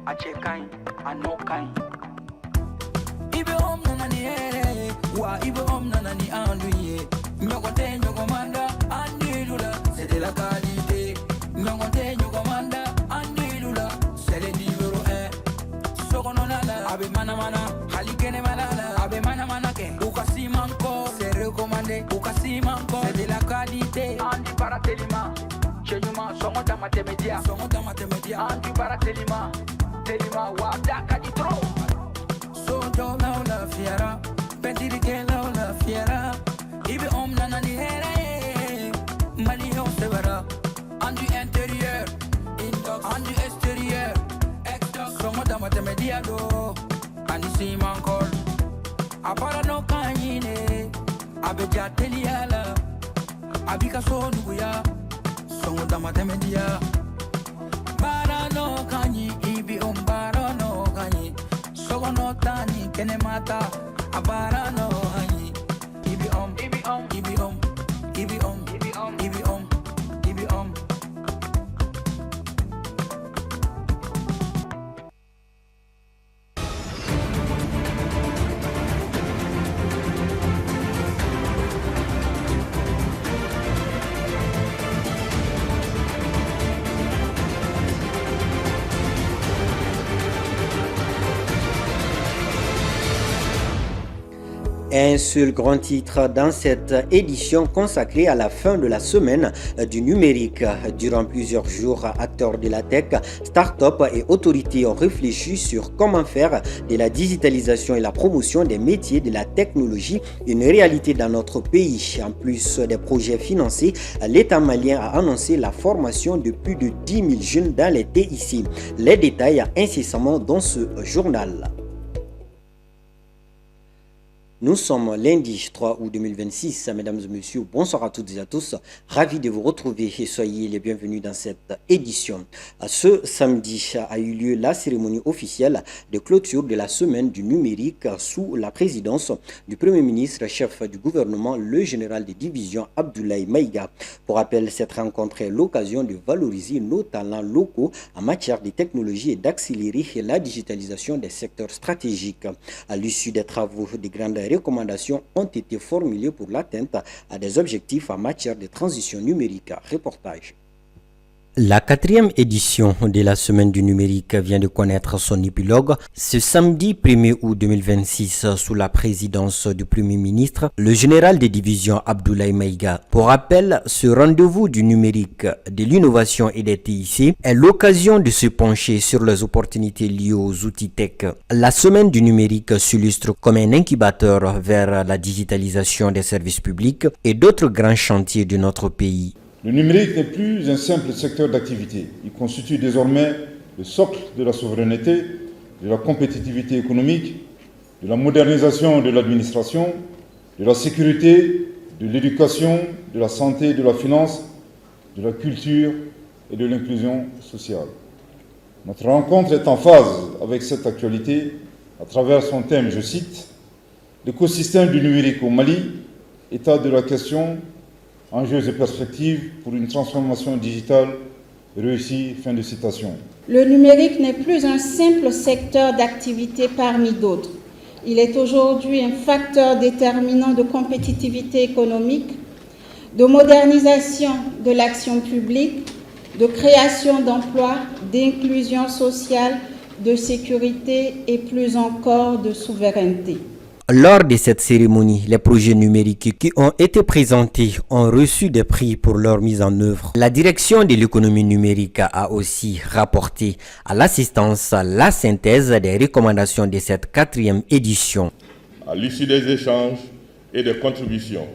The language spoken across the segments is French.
Achekai, Anokai. Ibe om nanani wa ibe om nanani anduye. Nyokote nyokomanda andilula, c'est de la qualité. Nyokote nyokomanda andilula, c'est le numéro 1. Sokononala, abe mana mana, halikene malala, abe mana mana ken. Ukasimanko, c'est recommandé. Ukasimanko, c'est de la qualité. Andi Baratelima, Chenyuma, Songoda Matemedia, Andi Baratelima, Telima, Wadaka Ditro. Sojo la fiera, Pendirike la fiera. Ibe om nanani here, Malion severa. Andi intérieur, indox, andi extérieur, exdox. Songoda Matemedia do, Andi Simankol. Apara no kanyine, Abeja Teliala, Abika Sonuya, Songoda Matemedia. Bara no kanyi, ibi bara no kanyi. Sogo no tani, kene mata, abara no kanyi. Ibi ibi ibi ibi ibi ibi Un seul grand titre dans cette édition consacrée à la fin de la semaine du numérique. Durant plusieurs jours, acteurs de la tech, start-up et autorités ont réfléchi sur comment faire de la digitalisation et la promotion des métiers de la technologie une réalité dans notre pays. En plus des projets financés, l'État malien a annoncé la formation de plus de 10 000 jeunes dans les TIC. Les détails incessamment dans ce journal. Nous sommes lundi 3 août 2026. Mesdames et messieurs, bonsoir à toutes et à tous. Ravi de vous retrouver et soyez les bienvenus dans cette édition. Ce samedi a eu lieu la cérémonie officielle de clôture de la semaine du numérique sous la présidence du Premier ministre, chef du gouvernement, le général de division Abdoulaye Maïga. Pour rappel, cette rencontre est l'occasion de valoriser nos talents locaux en matière de technologie et d'accélérer la digitalisation des secteurs stratégiques. À l'issue des travaux de grande recommandations ont été formulées pour l'atteinte à des objectifs en matière de transition numérique. Reportage. La 4e édition de la semaine du numérique vient de connaître son épilogue ce samedi 1er août 2026 sous la présidence du Premier ministre, le général de division Abdoulaye Maïga. Pour rappel, ce rendez-vous du numérique, de l'innovation et des TIC est l'occasion de se pencher sur les opportunités liées aux outils tech. La semaine du numérique s'illustre comme un incubateur vers la digitalisation des services publics et d'autres grands chantiers de notre pays. Le numérique n'est plus un simple secteur d'activité. Il constitue désormais le socle de la souveraineté, de la compétitivité économique, de la modernisation de l'administration, de la sécurité, de l'éducation, de la santé, de la finance, de la culture et de l'inclusion sociale. Notre rencontre est en phase avec cette actualité à travers son thème, je cite, « L'écosystème du numérique au Mali, état de la question, enjeux et perspectives pour une transformation digitale réussie ». Fin de citation. Le numérique n'est plus un simple secteur d'activité parmi d'autres. Il est aujourd'hui un facteur déterminant de compétitivité économique, de modernisation de l'action publique, de création d'emplois, d'inclusion sociale, de sécurité et plus encore de souveraineté. Lors de cette cérémonie, les projets numériques qui ont été présentés ont reçu des prix pour leur mise en œuvre. La direction de l'économie numérique a aussi rapporté à l'assistance la synthèse des recommandations de cette 4e édition. À l'issue des échanges et des contributions,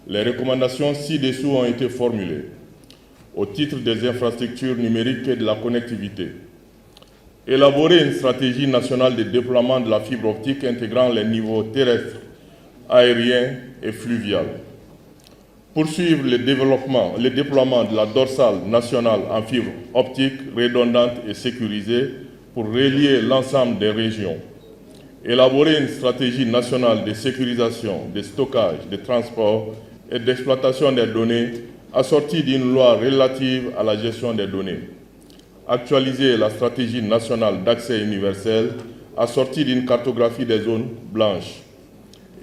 les recommandations ci-dessous ont été formulées au titre des infrastructures numériques et de la connectivité. Élaborer une stratégie nationale de déploiement de la fibre optique intégrant les niveaux terrestres, aériens et fluvial. Poursuivre le déploiement de la dorsale nationale en fibre optique redondante et sécurisée pour relier l'ensemble des régions. Élaborer une stratégie nationale de sécurisation, de stockage, de transport et d'exploitation des données assortie d'une loi relative à la gestion des données. actualiser la stratégie nationale d'accès universel assortie d'une cartographie des zones blanches,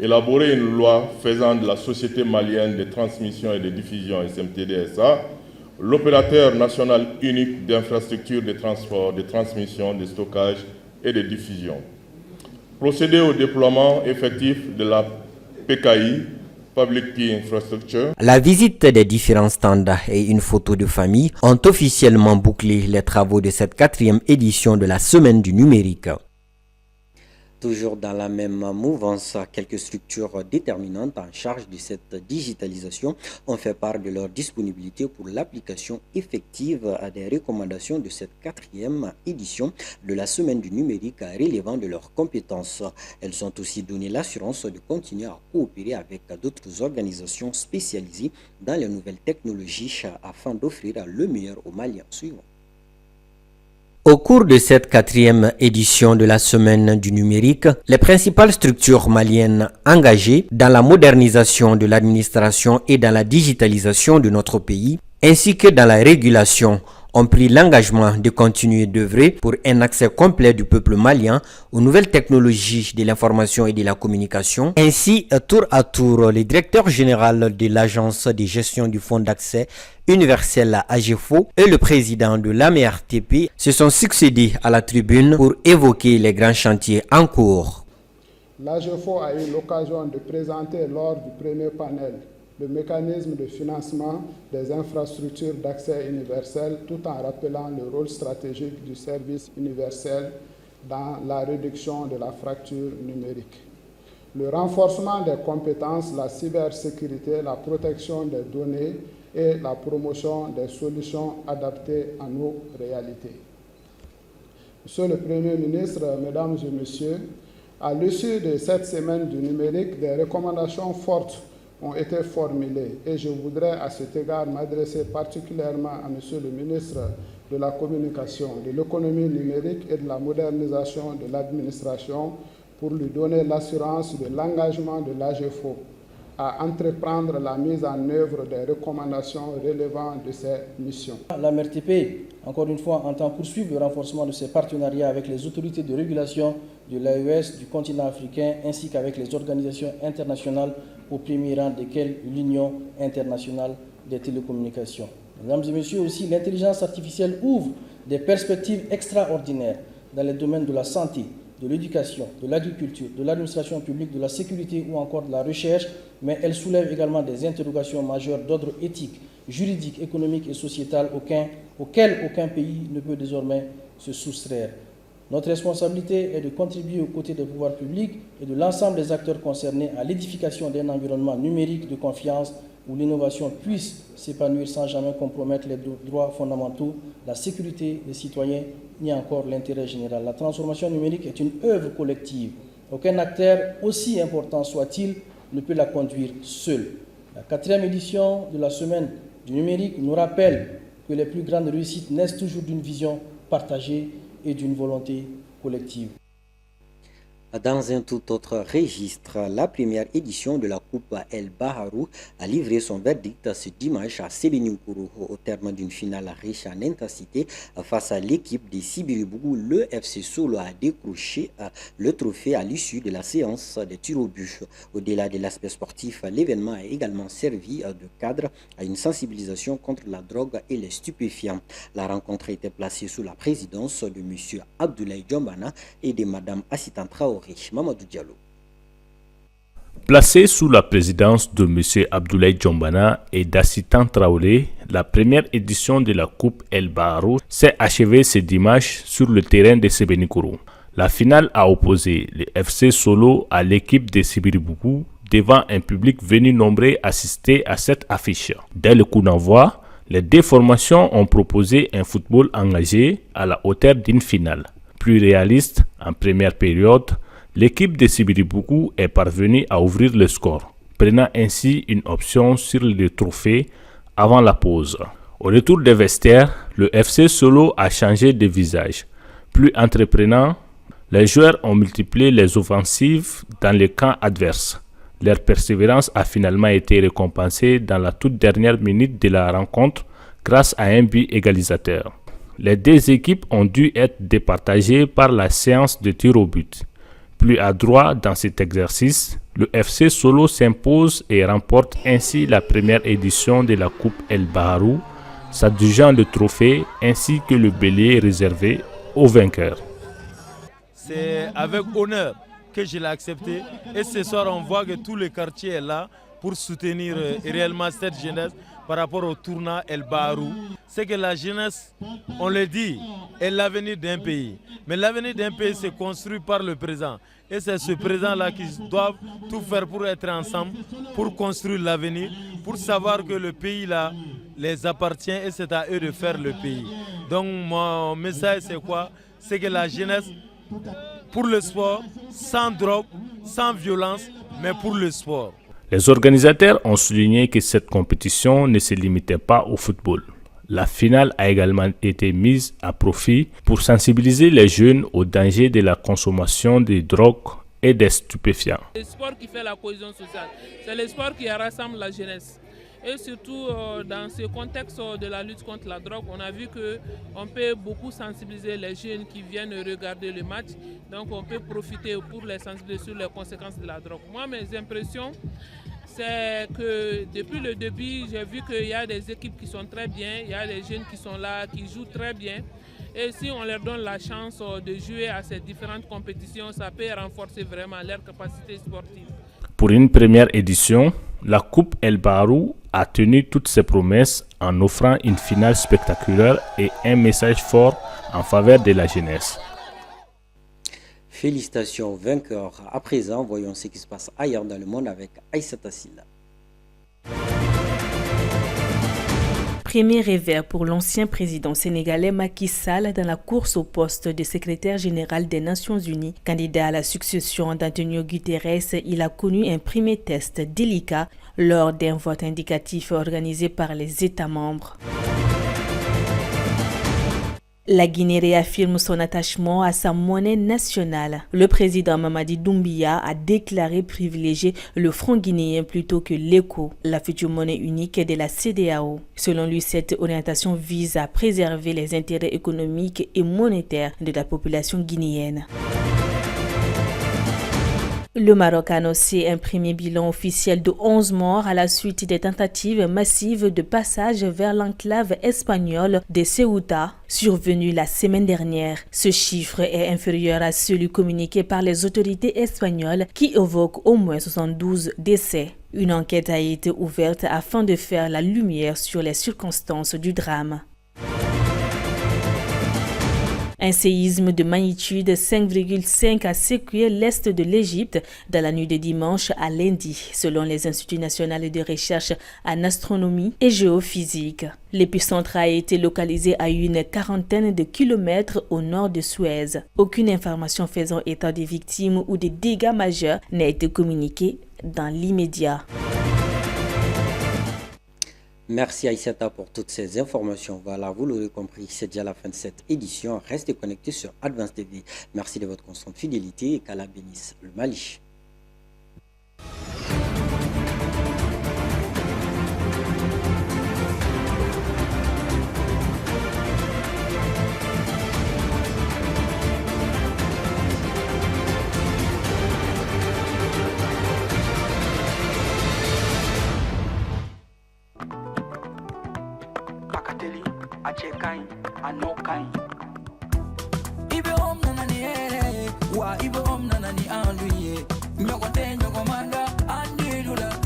élaborer une loi faisant de la Société malienne de transmission et de diffusion SMTD-SA l'opérateur national unique d'infrastructures de transport, de transmission, de stockage et de diffusion. Procéder au déploiement effectif de la PKI, Public Key Infrastructure. La visite des différents stands et une photo de famille ont officiellement bouclé les travaux de cette 4e édition de la Semaine du numérique. Toujours dans la même mouvance, quelques structures déterminantes en charge de cette digitalisation ont fait part de leur disponibilité pour l'application effective à des recommandations de cette 4e édition de la Semaine du numérique relevant de leurs compétences. Elles ont aussi donné l'assurance de continuer à coopérer avec d'autres organisations spécialisées dans les nouvelles technologies afin d'offrir le meilleur aux Maliens suivants. Au cours de cette 4e édition de la Semaine du numérique, les principales structures maliennes engagées dans la modernisation de l'administration et dans la digitalisation de notre pays, ainsi que dans la régulation, ont pris l'engagement de continuer d'œuvrer pour un accès complet du peuple malien aux nouvelles technologies de l'information et de la communication. Ainsi, tour à tour, le directeur général de l'Agence de gestion du Fonds d'accès universel AGEFO et le président de l'AMRTP se sont succédés à la tribune pour évoquer les grands chantiers en cours. L'AGEFO a eu l'occasion de présenter lors du premier panel le mécanisme de financement des infrastructures d'accès universel tout en rappelant le rôle stratégique du service universel dans la réduction de la fracture numérique. Le renforcement des compétences, la cybersécurité, la protection des données et la promotion des solutions adaptées à nos réalités. Monsieur le Premier ministre, Mesdames et Messieurs, à l'issue de cette semaine du numérique, des recommandations fortes ont été formulées et je voudrais à cet égard m'adresser particulièrement à Monsieur le ministre de la Communication, de l'économie numérique et de la modernisation de l'administration pour lui donner l'assurance de l'engagement de l'AGEFO à entreprendre la mise en œuvre des recommandations relevant de ces missions. L'AMRTP, encore une fois, entend poursuivre le renforcement de ses partenariats avec les autorités de régulation de l'AES, du continent africain, ainsi qu'avec les organisations internationales, au premier rang desquelles l'Union internationale des télécommunications. Mesdames et messieurs, aussi, l'intelligence artificielle ouvre des perspectives extraordinaires dans les domaines de la santé, de l'éducation, de l'agriculture, de l'administration publique, de la sécurité ou encore de la recherche, mais elle soulève également des interrogations majeures d'ordre éthique, juridique, économique et sociétal auxquelles aucun pays ne peut désormais se soustraire. Notre responsabilité est de contribuer aux côtés des pouvoirs publics et de l'ensemble des acteurs concernés à l'édification d'un environnement numérique de confiance où l'innovation puisse s'épanouir sans jamais compromettre les droits fondamentaux, la sécurité des citoyens ni encore l'intérêt général. La transformation numérique est une œuvre collective. Aucun acteur, aussi important soit-il, ne peut la conduire seul. La 4e édition de la Semaine du numérique nous rappelle que les plus grandes réussites naissent toujours d'une vision partagée et d'une volonté collective. Dans un tout autre registre, la première édition de la Coupe El Baharou a livré son verdict ce dimanche à Sébeninkourou au terme d'une finale riche en intensité face à l'équipe des Sibiribougou. Le FC Solo a décroché le trophée à l'issue de la séance des tirs au but. Au-delà de l'aspect sportif, l'événement a également servi de cadre à une sensibilisation contre la drogue et les stupéfiants. La rencontre a été placée sous la présidence de M. Abdoulaye Djombana et de Mme Assitan Traoré. Mamadou Diallo. Placée sous la présidence de M. Abdoulaye Djombana et d'Assitan Traoré, la première édition de la Coupe El Baharou s'est achevée ce dimanche sur le terrain de Sébeninkourou. La finale a opposé le FC Solo à l'équipe de Sibiribougou devant un public venu nombreux assister à cette affiche. Dès le coup d'envoi, les deux formations ont proposé un football engagé à la hauteur d'une finale. Plus réaliste en première période, l'équipe de Sibiribougou est parvenue à ouvrir le score, prenant ainsi une option sur le trophée avant la pause. Au retour des vestiaires, le FC Solo a changé de visage. Plus entreprenant, les joueurs ont multiplié les offensives dans le camp adverse. Leur persévérance a finalement été récompensée dans la toute dernière minute de la rencontre grâce à un but égalisateur. Les deux équipes ont dû être départagées par la séance de tir au but. Plus adroit dans cet exercice, le FC Solo s'impose et remporte ainsi la première édition de la Coupe El Baharou, s'adjugeant le trophée ainsi que le bélier réservé aux vainqueurs. C'est avec honneur que je l'ai accepté et ce soir on voit que tout le quartier est là pour soutenir réellement cette jeunesse par rapport au tournoi El Baharou. C'est que la jeunesse, on le dit, est l'avenir d'un pays. Mais l'avenir d'un pays se construit par le présent. Et c'est ce présent-là qui doit tout faire pour être ensemble, pour construire l'avenir, pour savoir que le pays-là les appartient et c'est à eux de faire le pays. Donc mon message c'est quoi? C'est que la jeunesse, pour le sport, sans drogue, sans violence, mais pour le sport. Les organisateurs ont souligné que cette compétition ne se limitait pas au football. La finale a également été mise à profit pour sensibiliser les jeunes au danger de la consommation de drogues et des stupéfiants. C'est le sport qui fait la cohésion sociale, c'est le sport qui rassemble la jeunesse. Et surtout dans ce contexte de la lutte contre la drogue, on a vu qu'on peut beaucoup sensibiliser les jeunes qui viennent regarder le match. Donc on peut profiter pour les sensibiliser sur les conséquences de la drogue. Moi, mes impressions, c'est que depuis le début, j'ai vu qu'il y a des équipes qui sont très bien, il y a des jeunes qui sont là, qui jouent très bien. Et si on leur donne la chance de jouer à ces différentes compétitions, ça peut renforcer vraiment leur capacité sportive. Pour une première édition, la Coupe El Baharou a tenu toutes ses promesses en offrant une finale spectaculaire et un message fort en faveur de la jeunesse. Félicitations aux vainqueurs. À présent, voyons ce qui se passe ailleurs dans le monde avec Aïssata Silla. Premier revers pour l'ancien président sénégalais Macky Sall dans la course au poste de secrétaire général des Nations Unies. Candidat à la succession d'Antonio Guterres, il a connu un premier test délicat lors d'un vote indicatif organisé par les États membres. La Guinée réaffirme son attachement à sa monnaie nationale. Le président Mamadi Doumbouya a déclaré privilégier le franc guinéen plutôt que l'ECO, la future monnaie unique de la CEDEAO. Selon lui, cette orientation vise à préserver les intérêts économiques et monétaires de la population guinéenne. Le Maroc a annoncé un premier bilan officiel de 11 morts à la suite des tentatives massives de passage vers l'enclave espagnole de Ceuta, survenues la semaine dernière. Ce chiffre est inférieur à celui communiqué par les autorités espagnoles qui évoquent au moins 72 décès. Une enquête a été ouverte afin de faire la lumière sur les circonstances du drame. Un séisme de magnitude 5,5 a secoué l'est de l'Égypte dans la nuit de dimanche à lundi, selon les instituts nationaux de recherche en astronomie et géophysique. L'épicentre a été localisé à une quarantaine de kilomètres au nord de Suez. Aucune information faisant état des victimes ou des dégâts majeurs n'a été communiquée dans l'immédiat. Merci Aïssata pour toutes ces informations. Voilà, vous l'aurez compris, c'est déjà la fin de cette édition. Restez connectés sur Advance TV. Merci de votre constante fidélité et qu'Allah bénisse le Mali.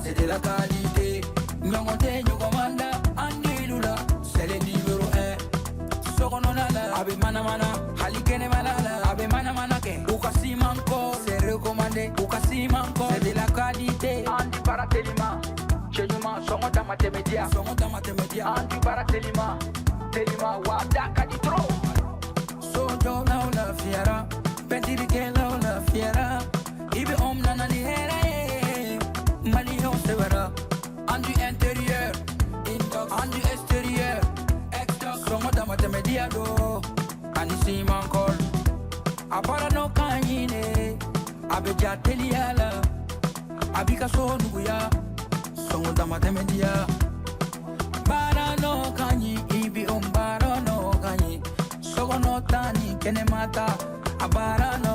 C'était la qualité. C'est le numéro 1. Sokononala, abe mana mana, halikene malala, abe mana mana ke. Ukasi manko, c'est recommandé. Ukasi manko, c'est de la qualité. Andi baratelima, chenyuma, songonda matemedia, Andi baratelima, telima wadaka di tro. Sojo na una fiera, pentiri ke na una fiera. Ibe nana ni hera, mali on se verra. Andi intérieur, andi extérieur. Songonda matemedia do, anisi mankol. Apara no kanyine, abe jateliala, abika sonuya, songonda matemedia. Bara no kanyi, ibi bara no kanyi. no tani kene mata abara no